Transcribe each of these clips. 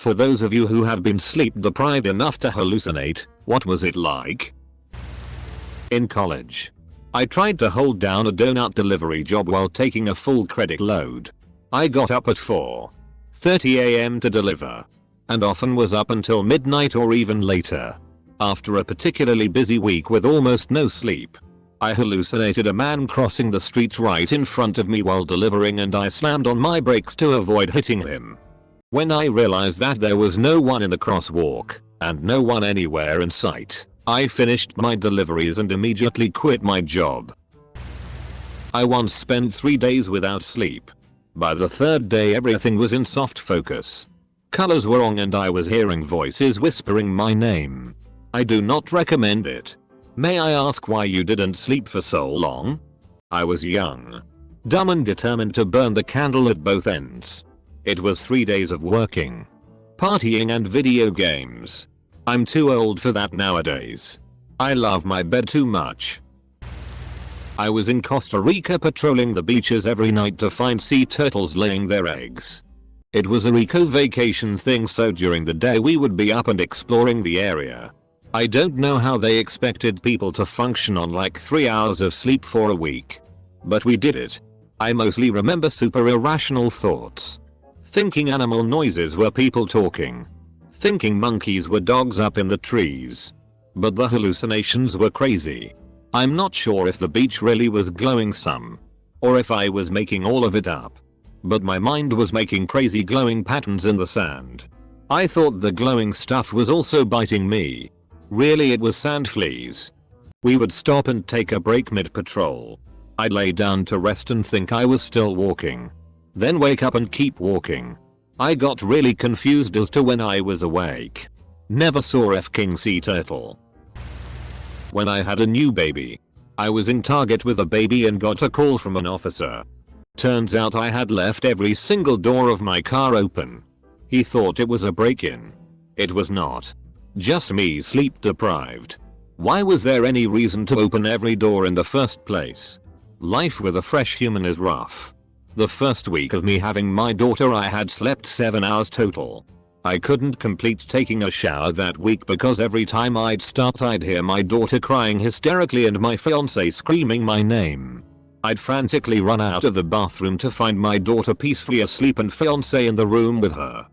For those of you who have been sleep deprived enough to hallucinate, what was it like? In college, I tried to hold down a donut delivery job while taking a full credit load. I got up at 4:30 AM to deliver, and often was up until midnight or even later. After a particularly busy week with almost no sleep, I hallucinated a man crossing the street right in front of me while delivering, and I slammed on my brakes to avoid hitting him. When I realized that there was no one in the crosswalk, and no one anywhere in sight, I finished my deliveries and immediately quit my job. I once spent 3 days without sleep. By the third day everything was in soft focus. Colors were wrong and I was hearing voices whispering my name. I do not recommend it. May I ask why you didn't sleep for so long? I was young, dumb and determined to burn the candle at both ends. It was 3 days of working, partying and video games. I'm too old for that nowadays. I love my bed too much. I was in Costa Rica patrolling the beaches every night to find sea turtles laying their eggs. It was a Rico vacation thing, so during the day we would be up and exploring the area. I don't know how they expected people to function on like 3 hours of sleep for a week. But we did it. I mostly remember super irrational thoughts. Thinking animal noises were people talking. Thinking monkeys were dogs up in the trees. But the hallucinations were crazy. I'm not sure if the beach really was glowing some, or if I was making all of it up. But my mind was making crazy glowing patterns in the sand. I thought the glowing stuff was also biting me. Really, it was sand fleas. We would stop and take a break mid-patrol. I'd lay down to rest and think I was still walking. Then wake up and keep walking. I got really confused as to when I was awake. Never saw F-King sea turtle. When I had a new baby, I was in Target with a baby and got a call from an officer. Turns out I had left every single door of my car open. He thought it was a break-in. It was not. Just me sleep deprived. Why was there any reason to open every door in the first place? Life with a fresh human is rough. The first week of me having my daughter I had slept 7 hours total. I couldn't complete taking a shower that week because every time I'd start I'd hear my daughter crying hysterically and my fiance screaming my name. I'd frantically run out of the bathroom to find my daughter peacefully asleep and fiance in the room with her.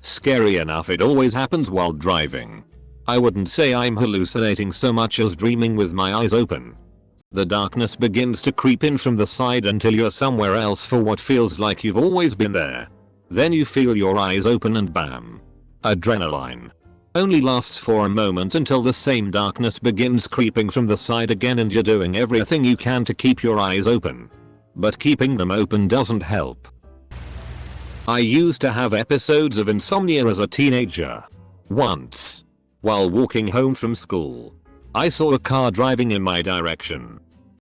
Scary enough, it always happens while driving. I wouldn't say I'm hallucinating so much as dreaming with my eyes open. The darkness begins to creep in from the side until you're somewhere else for what feels like you've always been there. Then you feel your eyes open and bam. Adrenaline. Only lasts for a moment until the same darkness begins creeping from the side again and you're doing everything you can to keep your eyes open. But keeping them open doesn't help. I used to have episodes of insomnia as a teenager. Once, while walking home from school, I saw a car driving in my direction.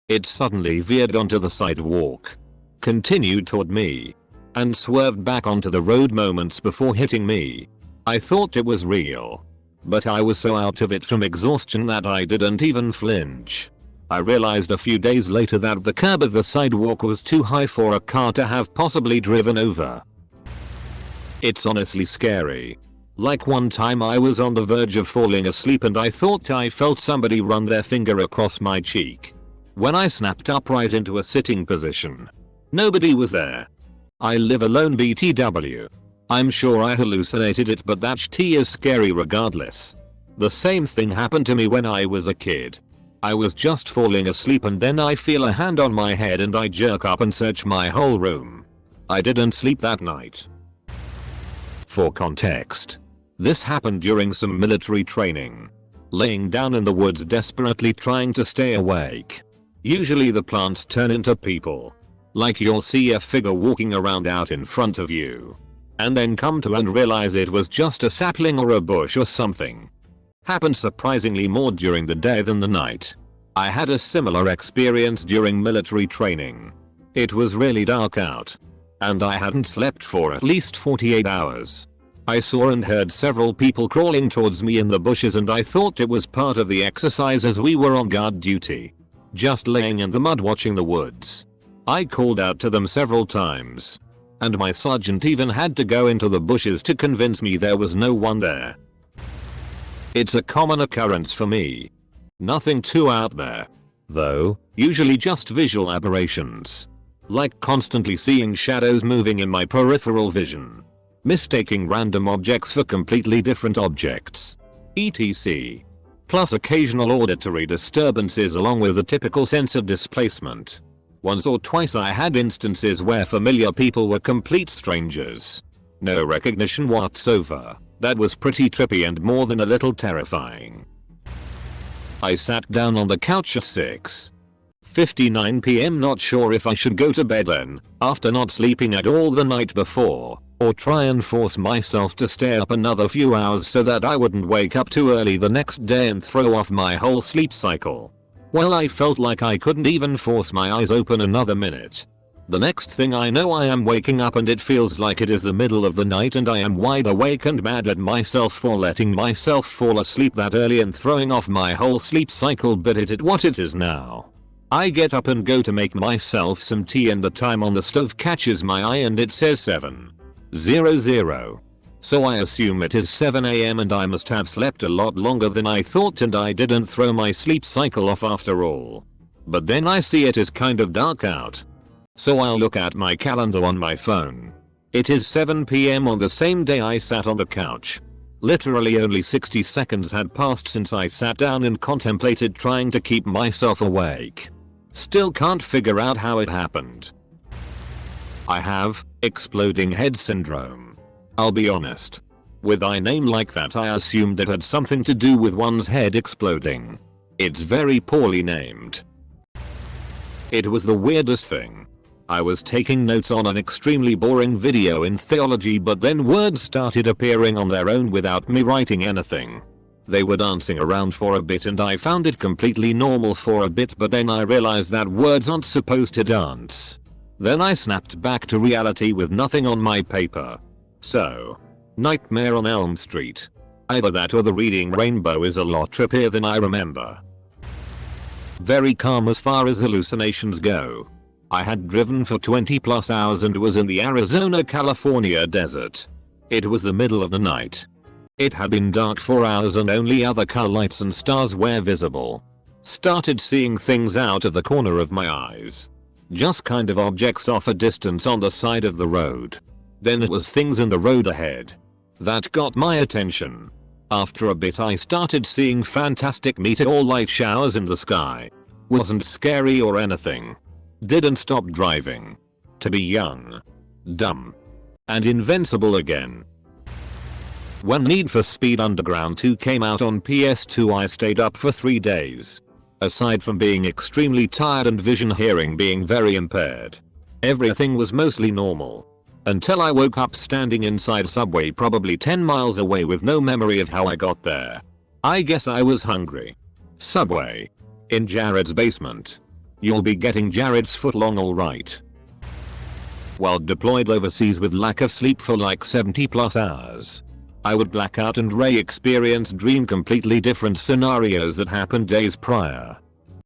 It suddenly veered onto the sidewalk, continued toward me, and swerved back onto the road moments before hitting me. I thought it was real, but I was so out of it from exhaustion that I didn't even flinch. I realized a few days later that the curb of the sidewalk was too high for a car to have possibly driven over. It's honestly scary. Like one time I was on the verge of falling asleep and I thought I felt somebody run their finger across my cheek. When I snapped upright into a sitting position, nobody was there. I live alone BTW. I'm sure I hallucinated it, but that shit is scary regardless. The same thing happened to me when I was a kid. I was just falling asleep and then I feel a hand on my head and I jerk up and search my whole room. I didn't sleep that night. For context, this happened during some military training. Laying down in the woods desperately trying to stay awake. Usually the plants turn into people. Like you'll see a figure walking around out in front of you, and then come to and realize it was just a sapling or a bush or something. Happened surprisingly more during the day than the night. I had a similar experience during military training. It was really dark out, and I hadn't slept for at least 48 hours. I saw and heard several people crawling towards me in the bushes and I thought it was part of the exercise as we were on guard duty. Just laying in the mud watching the woods. I called out to them several times, And my sergeant even had to go into the bushes to convince me there was no one there. It's a common occurrence for me. Nothing too out there, though, usually just visual aberrations. Like constantly seeing shadows moving in my peripheral vision. Mistaking random objects for completely different objects. etc. Plus occasional auditory disturbances along with the typical sense of displacement. Once or twice I had instances where familiar people were complete strangers. No recognition whatsoever. That was pretty trippy and more than a little terrifying. I sat down on the couch at 6:59 PM not sure if I should go to bed then, after not sleeping at all the night before, or try and force myself to stay up another few hours so that I wouldn't wake up too early the next day and throw off my whole sleep cycle. Well, I felt like I couldn't even force my eyes open another minute. The next thing I know I am waking up and it feels like it is the middle of the night and I am wide awake and mad at myself for letting myself fall asleep that early and throwing off my whole sleep cycle, but it is what it is now. I get up and go to make myself some tea and the time on the stove catches my eye and it says 7:00. So I assume it is 7 AM and I must have slept a lot longer than I thought and I didn't throw my sleep cycle off after all. But then I see it is kind of dark out. So I'll look at my calendar on my phone. It is 7 PM on the same day I sat on the couch. Literally only 60 seconds had passed since I sat down and contemplated trying to keep myself awake. Still can't figure out how it happened. I have exploding head syndrome. I'll be honest. With a name like that I assumed it had something to do with one's head exploding. It's very poorly named. It was the weirdest thing. I was taking notes on an extremely boring video in theology but then words started appearing on their own without me writing anything. They were dancing around for a bit and I found it completely normal for a bit but then I realized that words aren't supposed to dance. Then I snapped back to reality with nothing on my paper. So, Nightmare on Elm Street. Either that or the reading rainbow is a lot trippier than I remember. Very calm as far as hallucinations go. I had driven for 20 plus hours and was in the Arizona-California desert. It was the middle of the night. It had been dark for hours and only other car lights and stars were visible. Started seeing things out of the corner of my eyes. Just kind of objects off a distance on the side of the road. Then it was things in the road ahead. That got my attention. After a bit I started seeing fantastic meteor-like showers in the sky. Wasn't scary or anything. Didn't stop driving. To be young, dumb, and invincible again. When Need for Speed Underground 2 came out on PS2 I stayed up for 3 days. Aside from being extremely tired and vision hearing being very impaired. Everything was mostly normal. Until I woke up standing inside Subway probably 10 miles away with no memory of how I got there. I guess I was hungry. Subway. In Jared's basement. You'll be getting Jared's footlong alright. While deployed overseas with lack of sleep for like 70 plus hours. I would black out and re-experience dream completely different scenarios that happened days prior.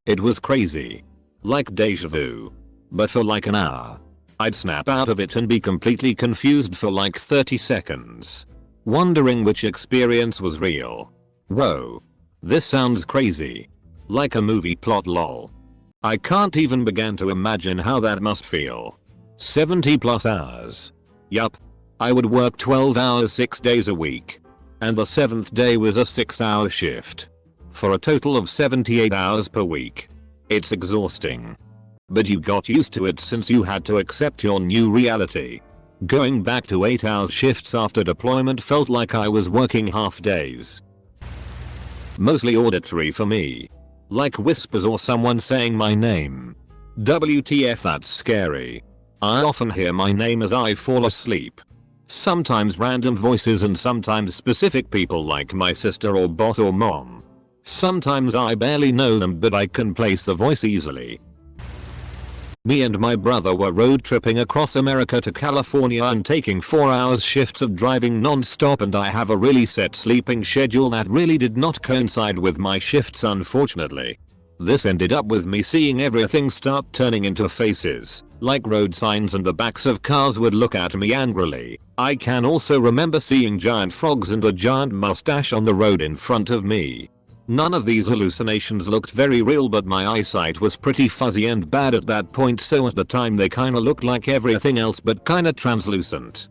It was crazy. Like deja vu. But for like an hour. I'd snap out of it and be completely confused for like 30 seconds. Wondering which experience was real. Whoa. This sounds crazy. Like a movie plot lol. I can't even begin to imagine how that must feel. 70 plus hours. Yup. I would work 12 hours 6 days a week. And the 7th day was a 6-hour shift. For a total of 78 hours per week. It's exhausting. But you got used to it since you had to accept your new reality. Going back to 8-hour shifts after deployment felt like I was working half days. Mostly auditory for me. Like whispers or someone saying my name. WTF, that's scary. I often hear my name as I fall asleep. Sometimes random voices and sometimes specific people like my sister or boss or mom. Sometimes I barely know them but I can place the voice easily. Me and my brother were road tripping across America to California and taking 4 hours shifts of driving non-stop and I have a really set sleeping schedule that really did not coincide with my shifts unfortunately. This ended up with me seeing everything start turning into faces, like road signs, and the backs of cars would look at me angrily. I can also remember seeing giant frogs and a giant mustache on the road in front of me. None of these hallucinations looked very real, but my eyesight was pretty fuzzy and bad at that point, so at the time they kinda looked like everything else but kinda translucent.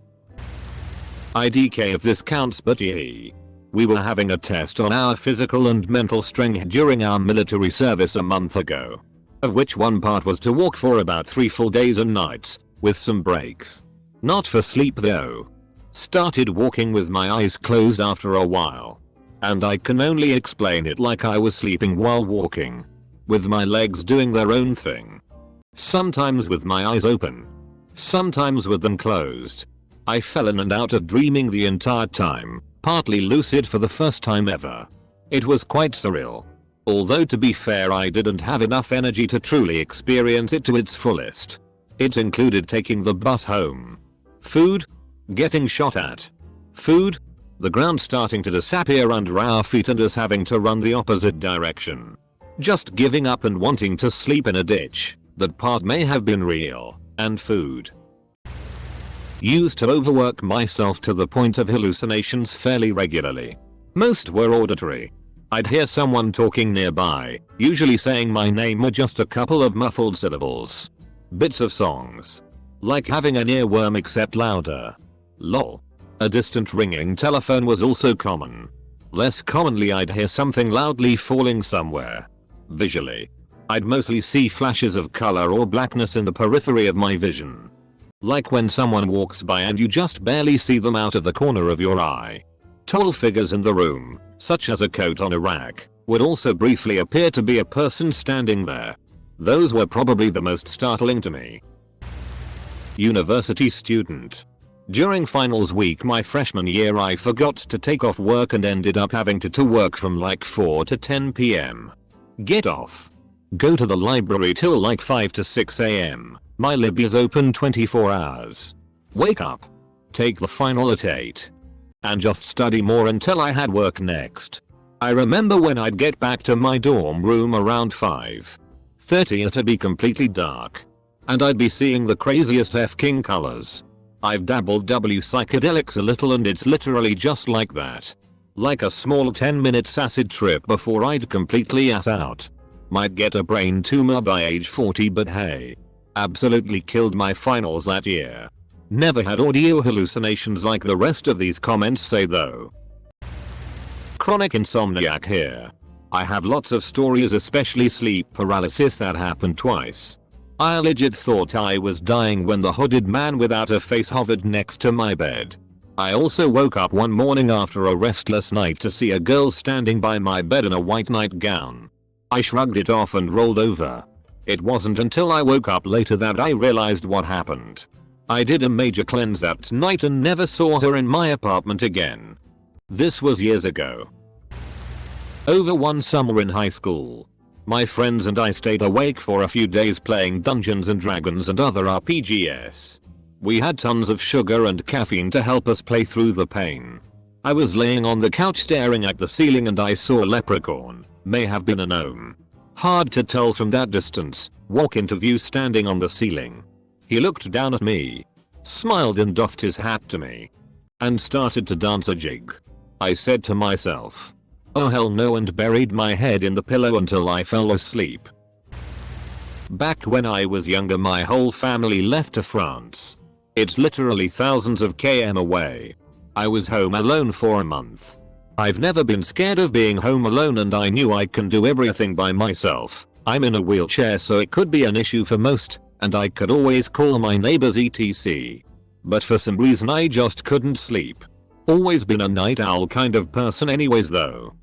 IDK if this counts, but yeah. We were having a test on our physical and mental strength during our military service a month ago. Of which one part was to walk for about 3 full days and nights, with some breaks. Not for sleep though. Started walking with my eyes closed after a while. And I can only explain it like I was sleeping while walking. With my legs doing their own thing. Sometimes with my eyes open. Sometimes with them closed. I fell in and out of dreaming the entire time, partly lucid for the first time ever. It was quite surreal. Although to be fair, I didn't have enough energy to truly experience it to its fullest. It included taking the bus home. Food. Getting shot at. Food. The ground starting to disappear under our feet and us having to run the opposite direction. Just giving up and wanting to sleep in a ditch. That part may have been real. And food. Used to overwork myself to the point of hallucinations fairly regularly. Most were auditory. I'd hear someone talking nearby, usually saying my name or just a couple of muffled syllables. Bits of songs. Like having an earworm except louder. Lol. A distant ringing telephone was also common. Less commonly I'd hear something loudly falling somewhere. Visually. I'd mostly see flashes of color or blackness in the periphery of my vision. Like when someone walks by and you just barely see them out of the corner of your eye. Tall figures in the room, such as a coat on a rack, would also briefly appear to be a person standing there. Those were probably the most startling to me. University student. During finals week my freshman year I forgot to take off work and ended up having to work from like 4 to 10 PM. Get off. Go to the library till like 5 to 6 AM. My lib is open 24 hours. Wake up. Take the final at 8. And just study more until I had work next. I remember when I'd get back to my dorm room around 5:30 it'd be completely dark. And I'd be seeing the craziest f-king colors. I've dabbled psychedelics a little and it's literally just like that. Like a small 10-minute acid trip before I'd completely ass out. Might get a brain tumor by age 40, but hey. Absolutely killed my finals that year. Never had audio hallucinations like the rest of these comments say though. Chronic insomniac here. I have lots of stories, especially sleep paralysis, that happened twice. I legit thought I was dying when the hooded man without a face hovered next to my bed. I also woke up one morning after a restless night to see a girl standing by my bed in a white nightgown. I shrugged it off and rolled over. It wasn't until I woke up later that I realized what happened. I did a major cleanse that night and never saw her in my apartment again. This was years ago. Over one summer in high school, my friends and I stayed awake for a few days playing Dungeons and Dragons and other RPGs. We had tons of sugar and caffeine to help us play through the pain. I was laying on the couch staring at the ceiling and I saw a leprechaun, may have been a gnome. Hard to tell from that distance, walk into view standing on the ceiling. He looked down at me, smiled and doffed his hat to me, and started to dance a jig. I said to myself, oh hell no, and buried my head in the pillow until I fell asleep. Back when I was younger my whole family left to France. It's literally thousands of km away. I was home alone for a month. I've never been scared of being home alone and I knew I can do everything by myself. I'm in a wheelchair so it could be an issue for most, and I could always call my neighbors etc. But for some reason I just couldn't sleep. Always been a night owl kind of person anyways though.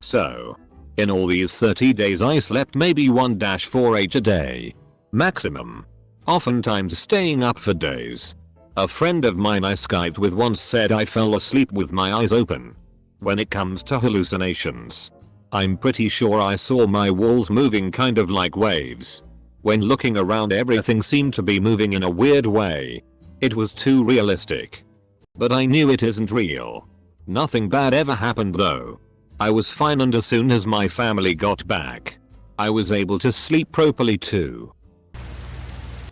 So, in all these 30 days I slept maybe 1-4 a day. Maximum. Oftentimes staying up for days. A friend of mine I Skyped with once said I fell asleep with my eyes open. When it comes to hallucinations, I'm pretty sure I saw my walls moving kind of like waves. When looking around everything seemed to be moving in a weird way. It was too realistic. But I knew it isn't real. Nothing bad ever happened though. I was fine and as soon as my family got back, I was able to sleep properly too.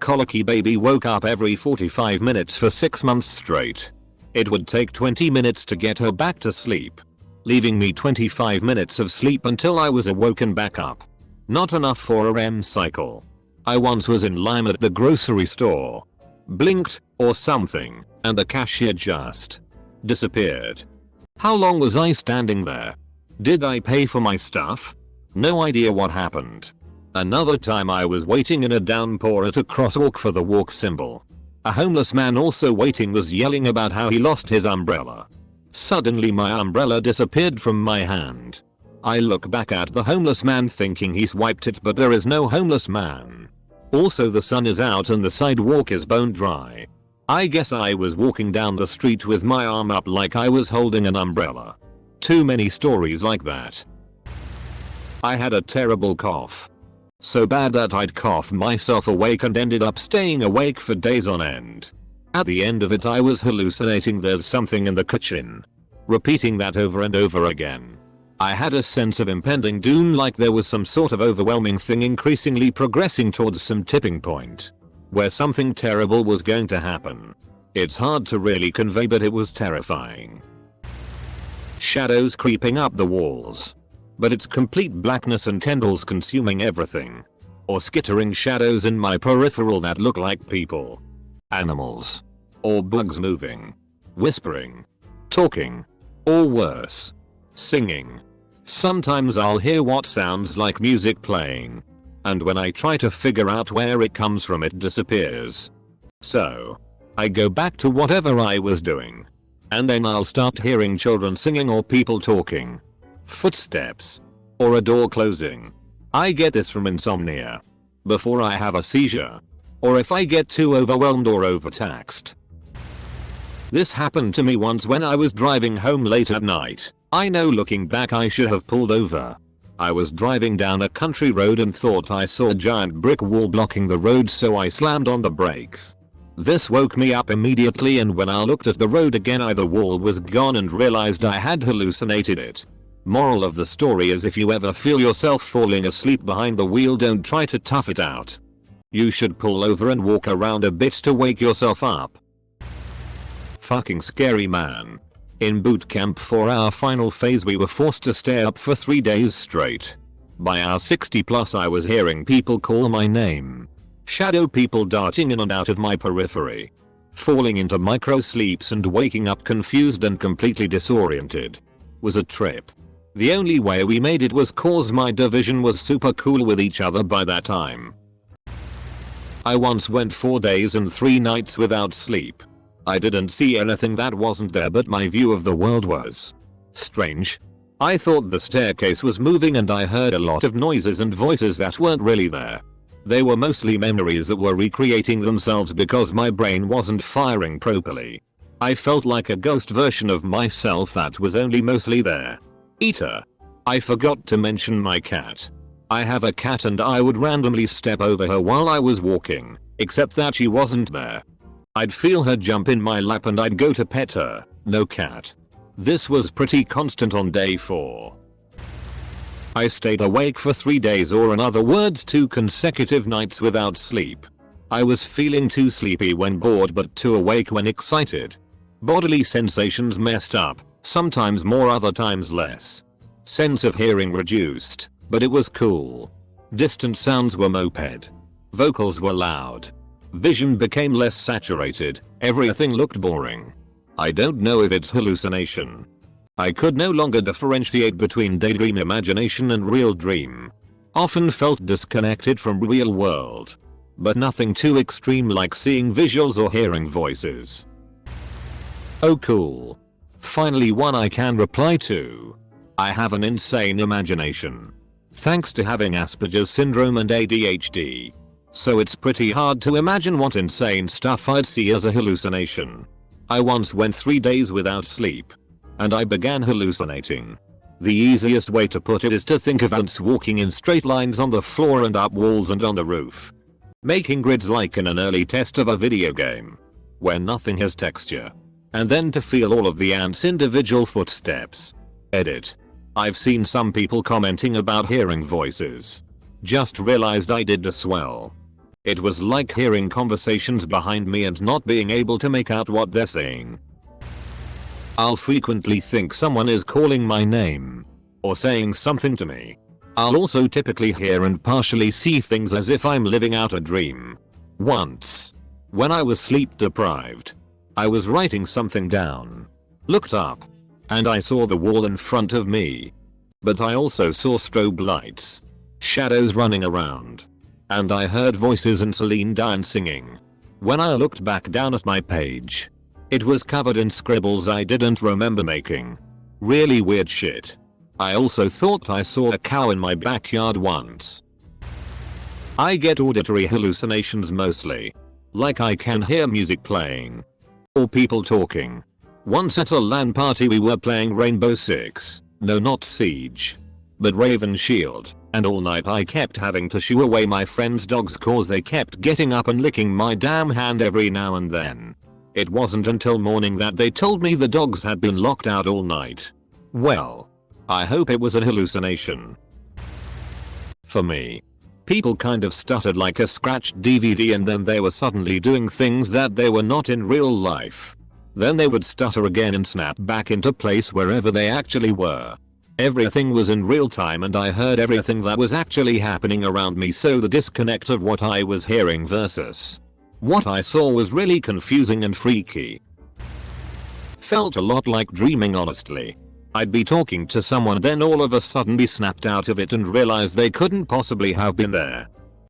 Colicky baby woke up every 45 minutes for 6 months straight. It would take 20 minutes to get her back to sleep, leaving me 25 minutes of sleep until I was awoken back up. Not enough for a REM cycle. I once was in line at the grocery store, blinked or something, and the cashier just disappeared. How long was I standing there? Did I pay for my stuff? No idea what happened. Another time I was waiting in a downpour at a crosswalk for the walk symbol. A homeless man also waiting was yelling about how he lost his umbrella. Suddenly my umbrella disappeared from my hand. I look back at the homeless man thinking he's wiped it, but there is no homeless man. Also the sun is out and the sidewalk is bone dry. I guess I was walking down the street with my arm up like I was holding an umbrella. Too many stories like that. I had a terrible cough. So bad that I'd cough myself awake and ended up staying awake for days on end. At the end of it I was hallucinating there's something in the kitchen. Repeating that over and over again. I had a sense of impending doom, like there was some sort of overwhelming thing increasingly progressing towards some tipping point, where something terrible was going to happen. It's hard to really convey, but it was terrifying. Shadows creeping up the walls. But it's complete blackness and tendrils consuming everything. Or skittering shadows in my peripheral that look like people, animals, or bugs moving, whispering, talking, or worse, singing. Sometimes I'll hear what sounds like music playing, and when I try to figure out where it comes from it disappears. So I go back to whatever I was doing, and then I'll start hearing children singing or people talking, footsteps, or a door closing. I get this from insomnia, before I have a seizure, or if I get too overwhelmed or overtaxed. This happened to me once when I was driving home late at night. I know looking back I should have pulled over. I was driving down a country road and thought I saw a giant brick wall blocking the road, so I slammed on the brakes. This woke me up immediately, and when I looked at the road again the wall was gone and realized I had hallucinated it. Moral of the story is, if you ever feel yourself falling asleep behind the wheel, don't try to tough it out. You should pull over and walk around a bit to wake yourself up. Fucking scary, man. In boot camp for our final phase we were forced to stay up for 3 days straight. By our 60+ I was hearing people call my name. Shadow people darting in and out of my periphery. Falling into micro sleeps and waking up confused and completely disoriented. Was a trip. The only way we made it was cause my division was super cool with each other by that time. I once went 4 days and 3 nights without sleep. I didn't see anything that wasn't there, but my view of the world was strange. I thought the staircase was moving and I heard a lot of noises and voices that weren't really there. They were mostly memories that were recreating themselves because my brain wasn't firing properly. I felt like a ghost version of myself that was only mostly there. Eater. I forgot to mention my cat. I have a cat and I would randomly step over her while I was walking, except that she wasn't there. I'd feel her jump in my lap and I'd go to pet her. No cat. This was pretty constant on day 4. I stayed awake for 3 days, or in other words 2 consecutive nights without sleep. I was feeling too sleepy when bored but too awake when excited. Bodily sensations messed up, sometimes more other times less. Sense of hearing reduced, but it was cool. Distant sounds were moped. Vocals were loud. Vision became less saturated, everything looked boring. I don't know if it's hallucination. I could no longer differentiate between daydream imagination and real dream. Often felt disconnected from real world. But nothing too extreme like seeing visuals or hearing voices. Oh cool. Finally one I can reply to. I have an insane imagination. Thanks to having Asperger's syndrome and ADHD. So it's pretty hard to imagine what insane stuff I'd see as a hallucination. I once went 3 days without sleep. And I began hallucinating. The easiest way to put it is to think of ants walking in straight lines on the floor and up walls and on the roof. Making grids like in an early test of a video game. Where nothing has texture. And then to feel all of the ants' individual footsteps. Edit. I've seen some people commenting about hearing voices. Just realized I did as well. It was like hearing conversations behind me and not being able to make out what they're saying. I'll frequently think someone is calling my name or saying something to me. I'll also typically hear and partially see things as if I'm living out a dream. Once, when I was sleep deprived, I was writing something down, looked up, and I saw the wall in front of me. But I also saw strobe lights, shadows running around, and I heard voices and Celine Dion singing. When I looked back down at my page, it was covered in scribbles I didn't remember making. Really weird shit. I also thought I saw a cow in my backyard once. I get auditory hallucinations mostly. Like I can hear music playing. Or people talking. Once at a LAN party we were playing Rainbow Six. No, not Siege, but Raven Shield, and all night I kept having to shoo away my friends' dogs cause they kept getting up and licking my damn hand every now and then. It wasn't until morning that they told me the dogs had been locked out all night. Well, I hope it was a hallucination. For me, people kind of stuttered like a scratched DVD and then they were suddenly doing things that they were not in real life. Then they would stutter again and snap back into place wherever they actually were. Everything was in real time and I heard everything that was actually happening around me, so the disconnect of what I was hearing versus what I saw was really confusing and freaky. Felt a lot like dreaming, honestly. I'd be talking to someone, then all of a sudden be snapped out of it and realize they couldn't possibly have been there.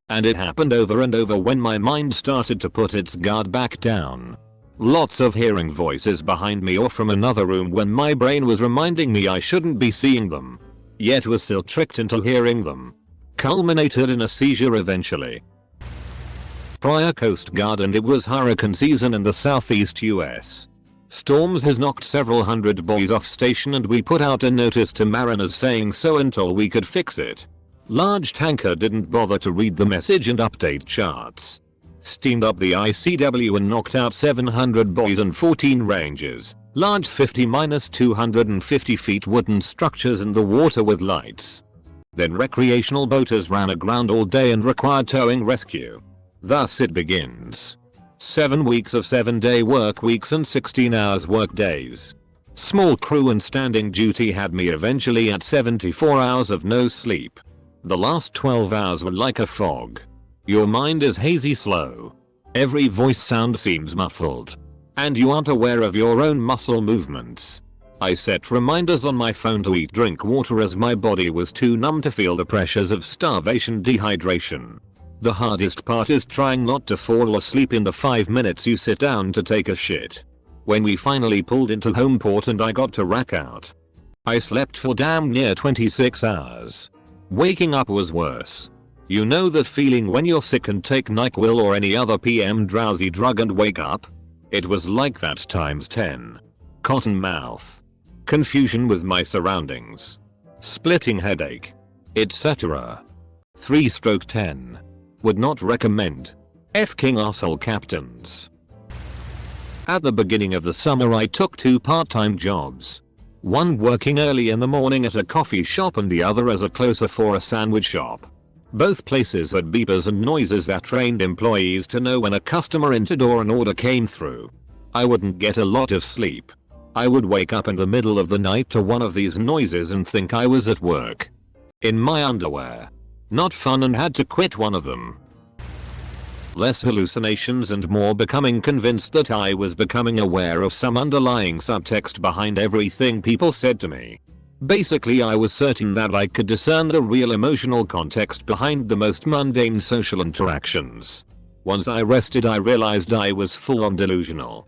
And it happened over and over when my mind started to put its guard back down. Lots of hearing voices behind me or from another room when my brain was reminding me I shouldn't be seeing them, yet was still tricked into hearing them. Culminated in a seizure eventually. Prior Coast Guard, and it was hurricane season in the southeast US. Storms has knocked several hundred buoys off station and we put out a notice to mariners saying so until we could fix it. Large tanker didn't bother to read the message and update charts. Steamed up the ICW and knocked out 700 buoys and 14 ranges, large 50-250 feet wooden structures in the water with lights. Then recreational boaters ran aground all day and required towing rescue. Thus it begins. 7 weeks of 7-day work weeks and 16 hours work days. Small crew and standing duty had me eventually at 74 hours of no sleep. The last 12 hours were like a fog. Your mind is hazy slow. Every voice sound seems muffled. And you aren't aware of your own muscle movements. I set reminders on my phone to eat, drink water as my body was too numb to feel the pressures of starvation, dehydration. The hardest part is trying not to fall asleep in the 5 minutes you sit down to take a shit. When we finally pulled into home port and I got to rack out, I slept for damn near 26 hours. Waking up was worse. You know that feeling when you're sick and take NyQuil or any other PM drowsy drug and wake up? It was like that times 10. Cotton mouth. Confusion with my surroundings. Splitting headache. Etc. 3/10. Would not recommend. F king arsehole captains. At the beginning of the summer I took 2 part-time jobs. One working early in the morning at a coffee shop and the other as a closer for a sandwich shop. Both places had beepers and noises that trained employees to know when a customer entered or an order came through. I wouldn't get a lot of sleep. I would wake up in the middle of the night to one of these noises and think I was at work. In my underwear. Not fun, and had to quit one of them. Less hallucinations and more becoming convinced that I was becoming aware of some underlying subtext behind everything people said to me. Basically I was certain that I could discern the real emotional context behind the most mundane social interactions. Once I rested I realized I was full on delusional.